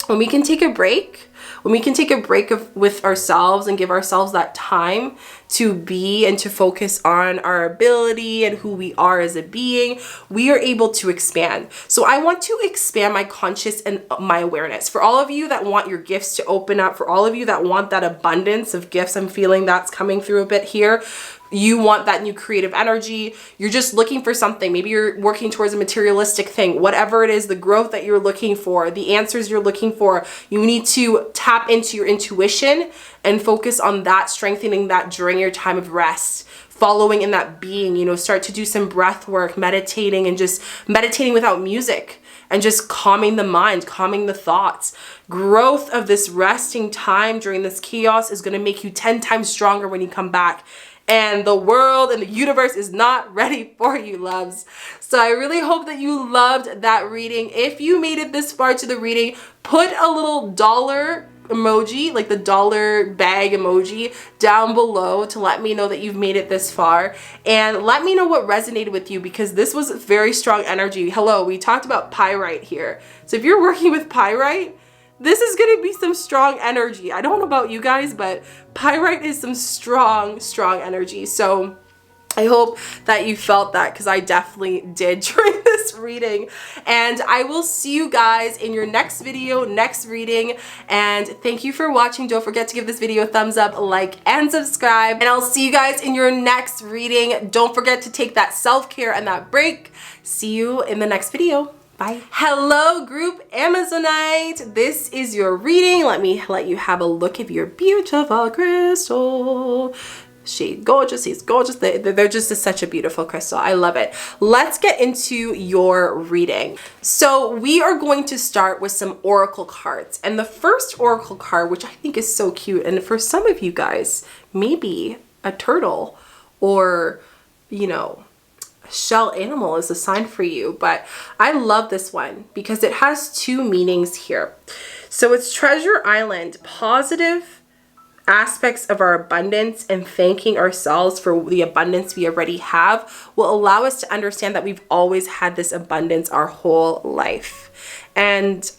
When we can take a break, with ourselves and give ourselves that time to be and to focus on our ability and who we are as a being, we are able to expand. So I want to expand my conscious and my awareness. For all of you that want your gifts to open up, for all of you that want that abundance of gifts, I'm feeling that's coming through a bit here. You want that new creative energy. You're just looking for something. Maybe you're working towards a materialistic thing. Whatever it is, the growth that you're looking for, the answers you're looking for, you need to tap into your intuition and focus on that, strengthening that during your time of rest. Following in that being, start to do some breath work, meditating, and just meditating without music. and just calming the mind, calming the thoughts. Growth of this resting time during this chaos is going to make you 10 times stronger when you come back. And the world and the universe is not ready for you, loves. So I really hope that you loved that reading. If you made it this far to the reading, put a little dollar emoji, like the dollar bag emoji, down below to let me know that you've made it this far. And let me know what resonated with you, because this was very strong energy. Hello, we talked about pyrite here. So if you're working with pyrite, this is going to be some strong energy. I don't know about you guys, but pyrite is some strong energy. So I hope that you felt that, because I definitely did during this reading. And I will see you guys in your next video, next reading. And thank you for watching. Don't forget to give this video a thumbs up, like, and subscribe. And I'll see you guys in your next reading. Don't forget to take that self-care and that break. See you in the next video. Bye. Hello, group Amazonite. This is your reading. Let me let you have a look at your beautiful crystal. She's gorgeous. He's gorgeous. They're just such a beautiful crystal. I love it. Let's get into your reading. So we are going to start with some oracle cards. And the first oracle card, which I think is so cute, and for some of you guys, maybe a turtle or, you know, shell animal is a sign for you, but I love this one because it has two meanings here. So it's Treasure Island, positive aspects of our abundance, and thanking ourselves for the abundance we already have will allow us to understand that we've always had this abundance our whole life. And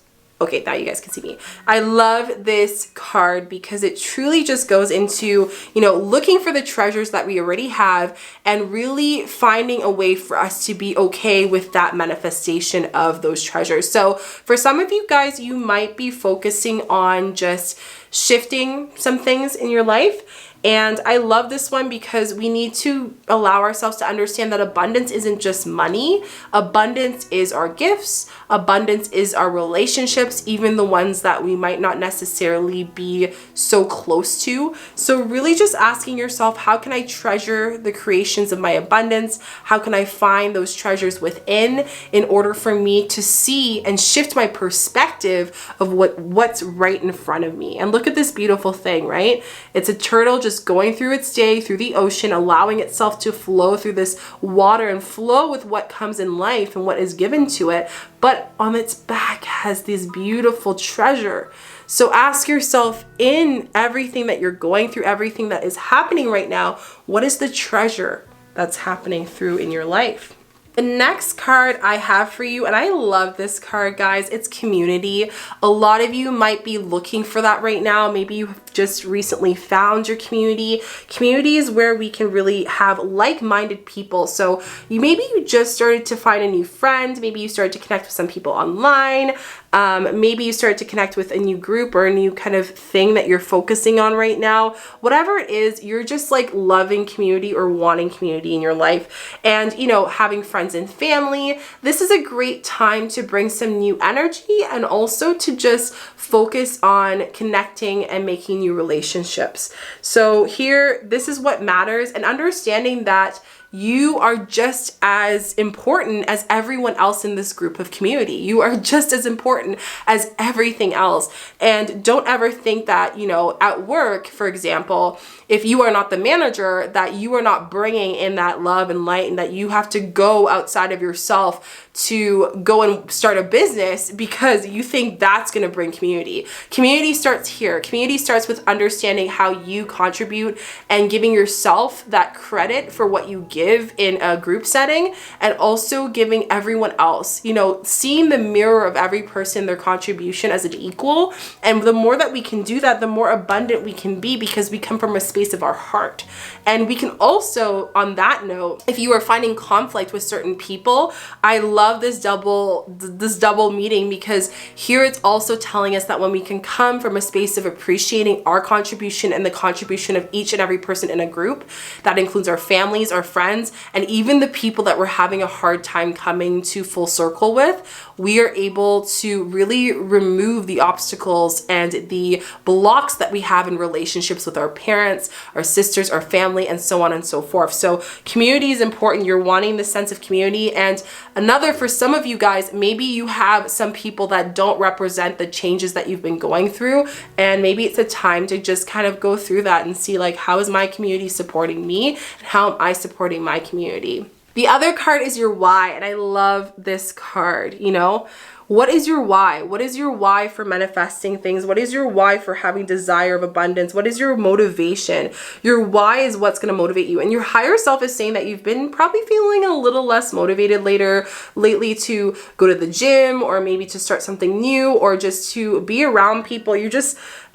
okay, now you guys can see me. I love this card because it truly just goes into, you know, looking for the treasures that we already have and really finding a way for us to be okay with that manifestation of those treasures. So for some of you guys, you might be focusing on just shifting some things in your life. And I love this one because we need to allow ourselves to understand that abundance isn't just money. Abundance is our gifts. Abundance is our relationships, even the ones that we might not necessarily be so close to. So really just asking yourself, how can I treasure the creations of my abundance? How can I find those treasures within in order for me to see and shift my perspective of what's right in front of me? And look at this beautiful thing, right? It's a turtle just going through its day through the ocean, allowing itself to flow through this water and flow with what comes in life and what is given to it, but on its back has this beautiful treasure. So ask yourself, in everything that you're going through, everything that is happening right now, what is the treasure that's happening through in your life? The next card I have for you, and I love this card, guys, it's community. A lot of you might be looking for that right now. Maybe you have just recently found your community. Community is where we can really have like-minded people. So maybe you just started to find a new friend. Maybe you started to connect with some people online. Maybe you started to connect with a new group or a new kind of thing that you're focusing on right now. Whatever it is, you're just like loving community or wanting community in your life. And, you know, having friends and family, this is a great time to bring some new energy and also to just focus on connecting and making new relationships. So here, this is what matters, and understanding that you are just as important as everyone else in this group of community. You are just as important as everything else. And don't ever think that, you know, at work, for example, if you are not the manager, that you are not bringing in that love and light, and that you have to go outside of yourself to go and start a business because you think that's going to bring community. Community starts here. Community starts with understanding how you contribute and giving yourself that credit for what you give in a group setting, and also giving everyone else, you know, seeing the mirror of every person, their contribution as an equal. And the more that we can do that, the more abundant we can be, because we come from a space of our heart. And we can also, on that note, if you are finding conflict with certain people, I love this double meeting, because here it's also telling us that when we can come from a space of appreciating our contribution and the contribution of each and every person in a group, that includes our families, our friends, friends, and even the people that we're having a hard time coming to full circle with, we are able to really remove the obstacles and the blocks that we have in relationships with our parents, our sisters, our family, and so on and so forth. So community is important. You're wanting the sense of community. And another, for some of you guys, maybe you have some people that don't represent the changes that you've been going through, and maybe it's a time to just kind of go through that and see, like, how is my community supporting me and how am I supporting my community? The other card is your why, and I love this card. You know, what is your why? What is your why for manifesting things? What is your why for having desire of abundance? What is your motivation? Your why is what's going to motivate you. And your higher self is saying that you've been probably feeling a little less motivated lately to go to the gym, or maybe to start something new, or just to be around people.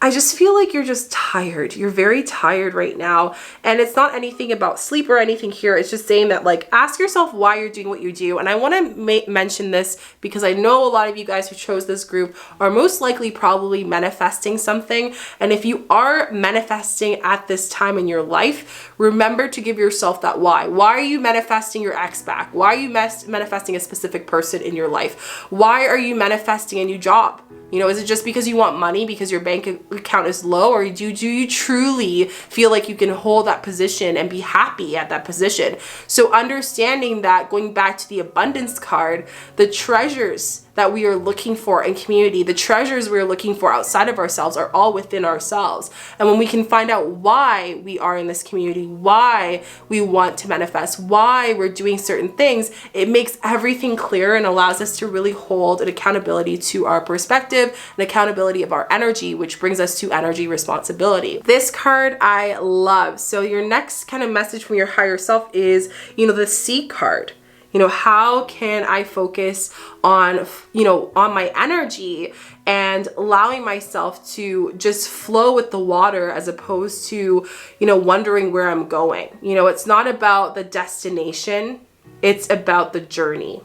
I just feel like you're just tired. You're very tired right now. And it's not anything about sleep or anything here. It's just saying that, like, ask yourself why you're doing what you do. And I want to mention this because I know a lot of you guys who chose this group are most likely probably manifesting something. And if you are manifesting at this time in your life, remember to give yourself that why. Why are you manifesting your ex back? Why are you manifesting a specific person in your life? Why are you manifesting a new job? You know, is it just because you want money because your bank account is low, or do you truly feel like you can hold that position and be happy at that position? So understanding that, going back to the abundance card, the treasures that we are looking for in community, the treasures we're looking for outside of ourselves are all within ourselves. And when we can find out why we are in this community, why we want to manifest, why we're doing certain things, it makes everything clear and allows us to really hold an accountability to our perspective, an accountability of our energy, which brings us to energy responsibility. This card I love. So your next kind of message from your higher self is, you know, the Sea card. You know, how can I focus on, on my energy and allowing myself to just flow with the water, as opposed to, wondering where I'm going. You know, it's not about the destination, it's about the journey,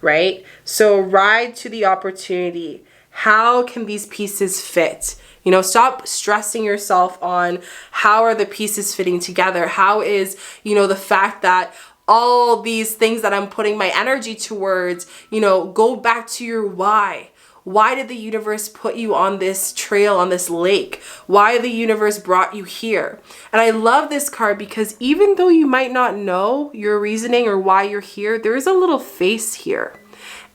right? So ride to the opportunity. How can these pieces fit? Stop stressing yourself on how are the pieces fitting together? How is, the fact that all these things that I'm putting my energy towards, go back to your why. Why did the universe put you on this trail, on this lake? Why the universe brought you here? And I love this card because even though you might not know your reasoning or why you're here, there is a little face here.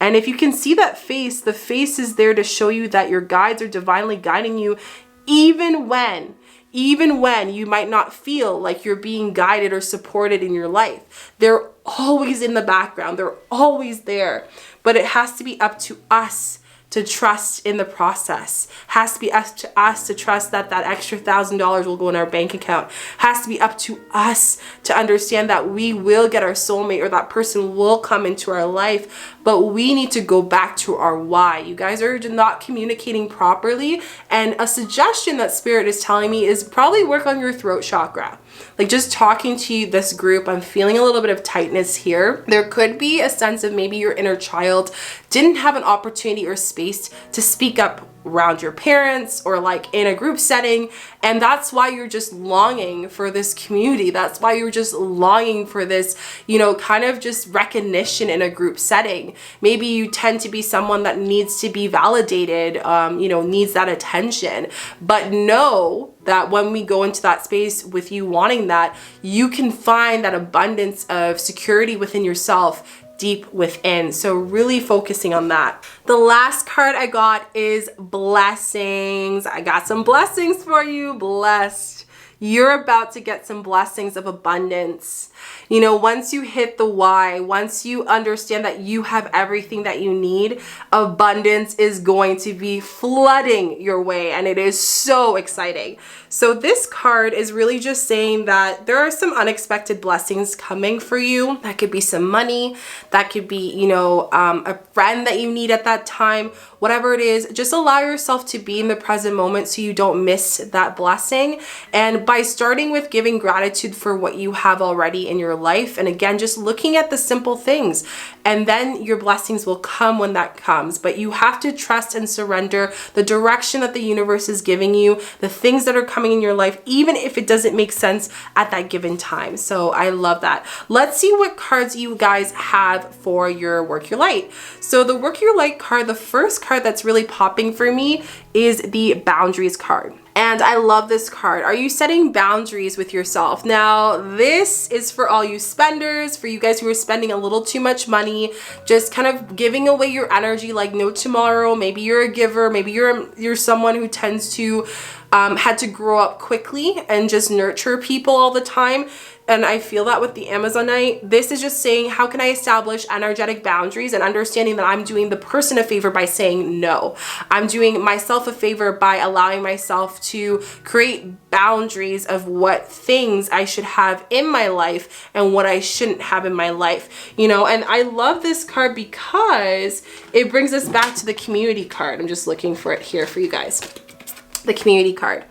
And if you can see that face, the face is there to show you that your guides are divinely guiding you, even when you might not feel like you're being guided or supported in your life. They're always in the background. They're always there. But it has to be up to us to trust in the process. Has to be up to us to trust that that extra $1,000 will go in our bank account. Has to be up to us to understand that we will get our soulmate, or that person will come into our life. But we need to go back to our why. You guys are not communicating properly. And a suggestion that Spirit is telling me is probably work on your throat chakra. Like, just talking to this group, I'm feeling a little bit of tightness here. There could be a sense of maybe your inner child didn't have an opportunity or space to speak up around your parents, or like in a group setting, and that's why you're just longing for this community. That's why you're just longing for this, kind of just recognition in a group setting. Maybe you tend to be someone that needs to be validated, needs that attention. But know that when we go into that space with you wanting that, you can find that abundance of security within yourself, deep within. So really focusing on that. The last card I got is blessings. I got some blessings for you. Blessed. You're about to get some blessings of abundance. Once you hit the why, once you understand that you have everything that you need, abundance is going to be flooding your way, and it is so exciting. So this card is really just saying that there are some unexpected blessings coming for you. That could be some money, that could be, a friend that you need at that time, whatever it is. Just allow yourself to be in the present moment so you don't miss that blessing. And by starting with giving gratitude for what you have already in your life, and again, just looking at the simple things, and then your blessings will come when that comes. But you have to trust and surrender the direction that the universe is giving you, the things that are coming in your life, even if it doesn't make sense at that given time. So I love that. Let's see what cards you guys have for your Work Your Light. So the Work Your Light card, the first card that's really popping for me is the Boundaries card. And I love this card. Are you setting boundaries with yourself? Now, this is for all you spenders, for you guys who are spending a little too much money, just kind of giving away your energy like no tomorrow. Maybe you're a giver. Maybe you're someone who tends to had to grow up quickly and just nurture people all the time. And I feel that with the Amazonite. This is just saying, how can I establish energetic boundaries and understanding that I'm doing the person a favor by saying no. I'm doing myself a favor by allowing myself to create boundaries of what things I should have in my life and what I shouldn't have in my life. You know, and I love this card because it brings us back to the community card. I'm just looking for it here for you guys. The community card.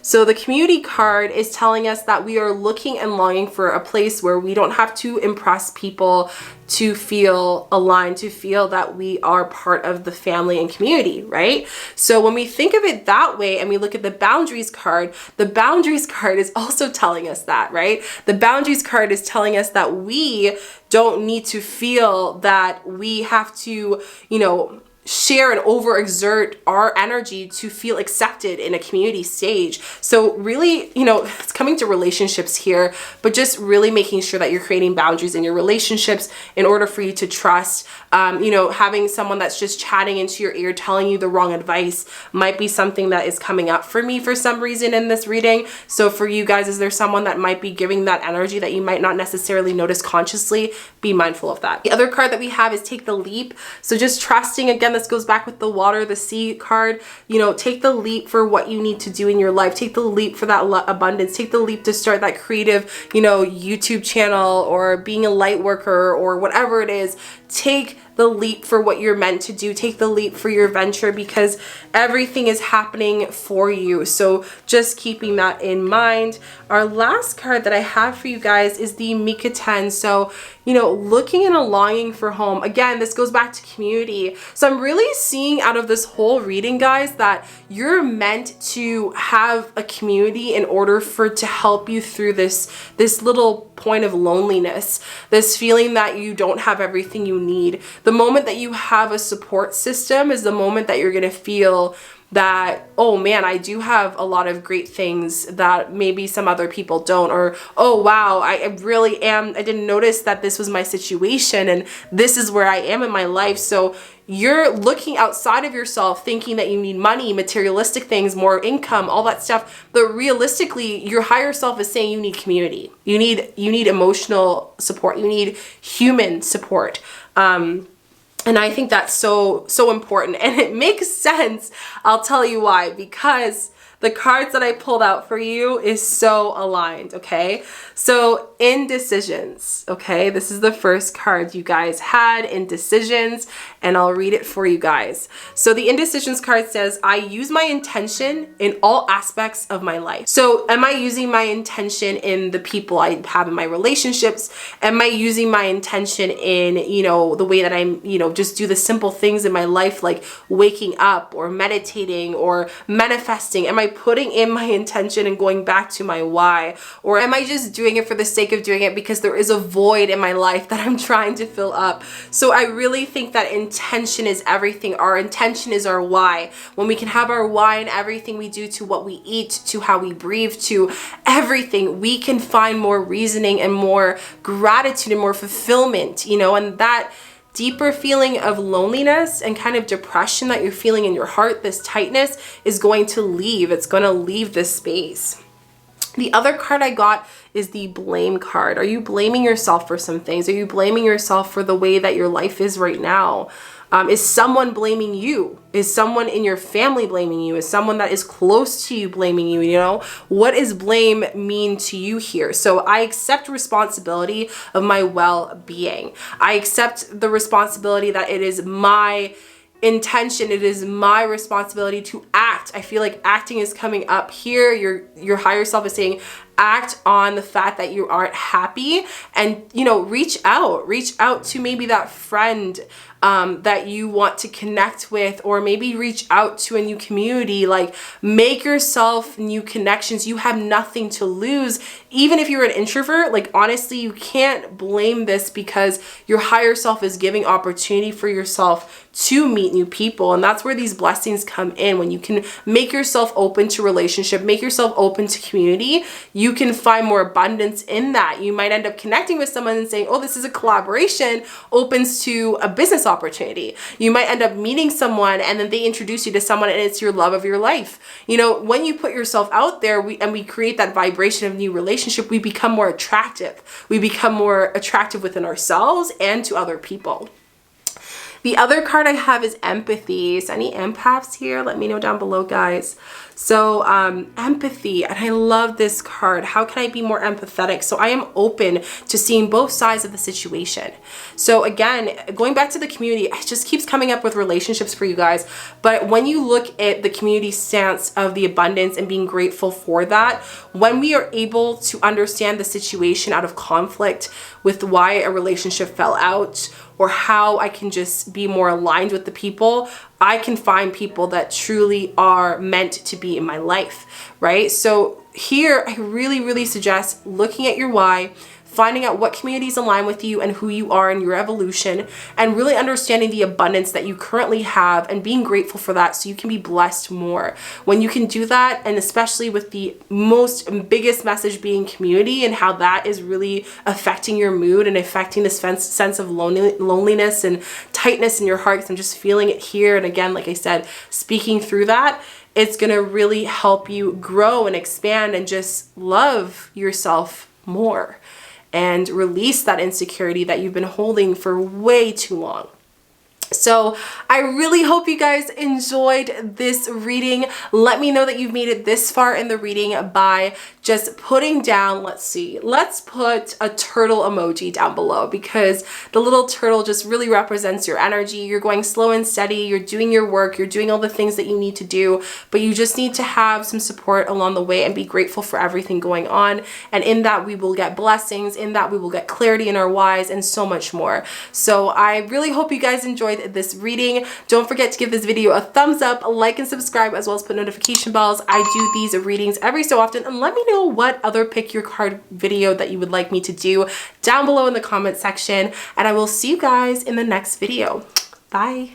So the community card is telling us that we are looking and longing for a place where we don't have to impress people to feel aligned, to feel that we are part of the family and community, right? So when we think of it that way and we look at the boundaries card is also telling us that, right? The boundaries card is telling us that we don't need to feel that we have to, you know, share and overexert our energy to feel accepted in a community stage. So really, you know, it's coming to relationships here, but just really making sure that you're creating boundaries in your relationships in order for you to trust. You know, having someone that's just chatting into your ear, telling you the wrong advice might be something that is coming up for me for some reason in this reading. So for you guys, is there someone that might be giving that energy that you might not necessarily notice consciously? Be mindful of that. The other card that we have is Take the Leap. So just trusting, again, this goes back with the water, the sea card. You know, take the leap for what you need to do in your life. Take the leap for that abundance. Take the leap to start that creative, you know, YouTube channel or being a light worker or whatever it is. Take the leap for what you're meant to do. Take the leap for your venture because everything is happening for you. So just keeping that in mind. Our last card that I have for you guys is the Mika 10. So, you know, looking and a longing for home. Again, this goes back to community. So I'm really seeing out of this whole reading, guys, that you're meant to have a community in order to help you through this little point of loneliness, this feeling that you don't have everything you need. The moment that you have a support system is the moment that you're going to feel that, oh man, I do have a lot of great things that maybe some other people don't, or, oh wow, I really am, I didn't notice that this was my situation and this is where I am in my life. So you're looking outside of yourself thinking that you need money, materialistic things, more income, all that stuff. But realistically, your higher self is saying you need community. You need emotional support. You need human support. And I think that's so important, and it makes sense. I'll tell you why, because the cards that I pulled out for you is so aligned, okay? So indecisions, okay? This is the first card you guys had, indecisions, and I'll read it for you guys. So the indecisions card says, I use my intention in all aspects of my life. So am I using my intention in the people I have in my relationships? Am I using my intention in, you know, the way that I'm, you know, just do the simple things in my life, like waking up or meditating or manifesting? Am I putting in my intention and going back to my why? Or am I just doing it for the sake of doing it because there is a void in my life that I'm trying to fill up? So I really think that intention is everything. Our intention is our why. When we can have our why in everything we do, to what we eat, to how we breathe, to everything, we can find more reasoning and more gratitude and more fulfillment, you know, and that deeper feeling of loneliness and kind of depression that you're feeling in your heart, this tightness, is going to leave. It's going to leave this space. The other card I got is the blame card. Are you blaming yourself for some things? Are you blaming yourself for the way that your life is right now? Is someone blaming you? Is someone in your family blaming you? Is someone that is close to you blaming you? You know, what does blame mean to you here? So I accept responsibility of my well-being. I accept the responsibility that it is my intention, it is my responsibility to act. I feel like acting is coming up here. Your higher self is saying, act on the fact that you aren't happy, and you know, reach out to maybe that friend that you want to connect with, or maybe reach out to a new community. Like, make yourself new connections. You have nothing to lose. Even if you're an introvert, like, honestly, you can't blame this, because your higher self is giving opportunity for yourself to meet new people. And that's where these blessings come in. When you can make yourself open to relationship, make yourself open to community, you can find more abundance in that. You might end up connecting with someone and saying, oh, this is a collaboration, opens to a business opportunity. You might end up meeting someone and then they introduce you to someone and it's your love of your life. You know, when you put yourself out there, we create that vibration of new relationship, we become more attractive. We become more attractive within ourselves and to other people. The other card I have is empathy. So any empaths here? Let me know down below, guys. So empathy, and I love this card. How can I be more empathetic? So I am open to seeing both sides of the situation. So again, going back to the community, it just keeps coming up with relationships for you guys. But when you look at the community stance of the abundance and being grateful for that, when we are able to understand the situation out of conflict with why a relationship fell out, or how I can just be more aligned with the people, I can find people that truly are meant to be in my life, right? So here, I really suggest looking at your why, finding out what communities align with you and who you are in your evolution, and really understanding the abundance that you currently have and being grateful for that so you can be blessed more. When you can do that, and especially with the biggest message being community and how that is really affecting your mood and affecting this sense of loneliness and tightness in your heart, because I'm just feeling it here. And again, like I said, speaking through that, it's gonna really help you grow and expand and just love yourself more and release that insecurity that you've been holding for way too long. So I really hope you guys enjoyed this reading. Let me know that you've made it this far in the reading by just putting down, let's put a turtle emoji down below, because the little turtle just really represents your energy. You're going slow and steady, you're doing your work, you're doing all the things that you need to do, but you just need to have some support along the way and be grateful for everything going on. And in that, we will get blessings, in that we will get clarity in our whys, and so much more. So I really hope you guys enjoyed this reading. Don't forget to give this video a thumbs up, like and subscribe, as well as put notification bells. I do these readings every so often, and let me know what other pick your card video that you would like me to do down below in the comment section, and I will see you guys in the next video. Bye.